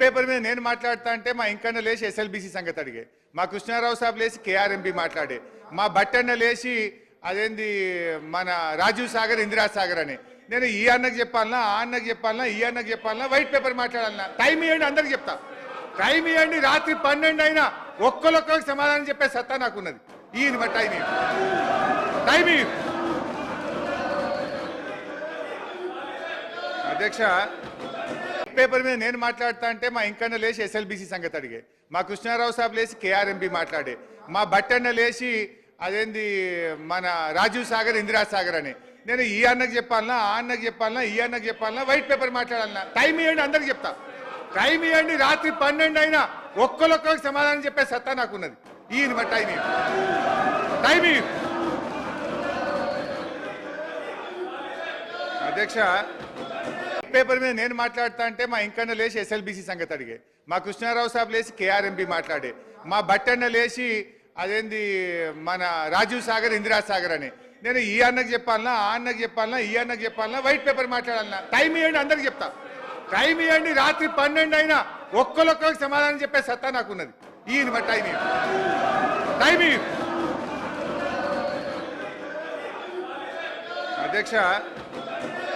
Paper మీద నేను మాట్లాడుతా అంటే మా ఇంకన్న లేచి ఎస్ఎల్బీసీ సంగతి అడిగే, మా కృష్ణారావు సాబ్ లేచి కేఆర్ఎంపీ మాట్లాడే, మా బట్టన్న లేచి అదేంది మన రాజీవ్ సాగర్ ఇందిరా సాగర్ అని. నేను ఈ అన్నకు చెప్పాలన్నా, ఆ అన్నకు చెప్పాలన్నా, ఈ అన్నకు చెప్పాలన్నా, వైట్ పేపర్ మాట్లాడాలన్నా? టైం ఇవ్వండి, అందరికి చెప్తా. టైం ఇవ్వండి, రాత్రి 12 అయినా ఒక్కరికి సమాధానం చెప్పే సత్తా నాకున్నది. ఈయన మరి టైం టైం అధ్యక్ష, పేపర్ మీద నేను మాట్లాడుతా అంటే మా ఇంకన్న లేచి ఎస్ఎల్బీసీ సంగతి అడిగే, మా కృష్ణారావు సాబ్ లేచి కేఆర్ఎంపీ మాట్లాడే, మా బట్టన్న లేచి అదేంది మన రాజీవ్ సాగర్ ఇందిరా సాగర్ అని. నేను ఈ అన్నకు చెప్పాలన్నా, ఆ అన్నకు చెప్పాలన్నా, ఈ అన్నకు చెప్పాలన్నా, వైట్ పేపర్ మాట్లాడాలన్నా? టైం ఇవ్వండి, అందరికి చెప్తా. టైం ఇవ్వండి, రాత్రి 12 అయినా ఒక్కరికి సమాధానం చెప్పే సత్తా నాకున్నది. ఈయన మరి టైం టైం అధ్యక్ష, పేపర్ మీద నేను మాట్లాడుతా అంటే మా ఇంకన్న లేచి ఎస్ఎల్బీసీ సంగతి అడిగే, మా కృష్ణారావు సాబ్ లేచి కేఆర్ఎంపీ మాట్లాడే, మా బట్టన్న లేచి అదేంది మన రాజీవ్ సాగర్ ఇందిరా సాగర్ అని. నేను ఈ అన్నకు చెప్పాలన్నా, ఆ అన్నకు చెప్పాలన్నా, ఈ అన్నకు చెప్పాలన్నా, వైట్ పేపర్ మాట్లాడాలన్నా? టైం ఇవ్వండి, అందరికి చెప్తా. టైం ఇవ్వండి, రాత్రి 12 అయినా ఒక్కరికి సమాధానం చెప్పే సత్తా నాకున్నది. ఈయన మరి టైం టైం అధ్యక్ష,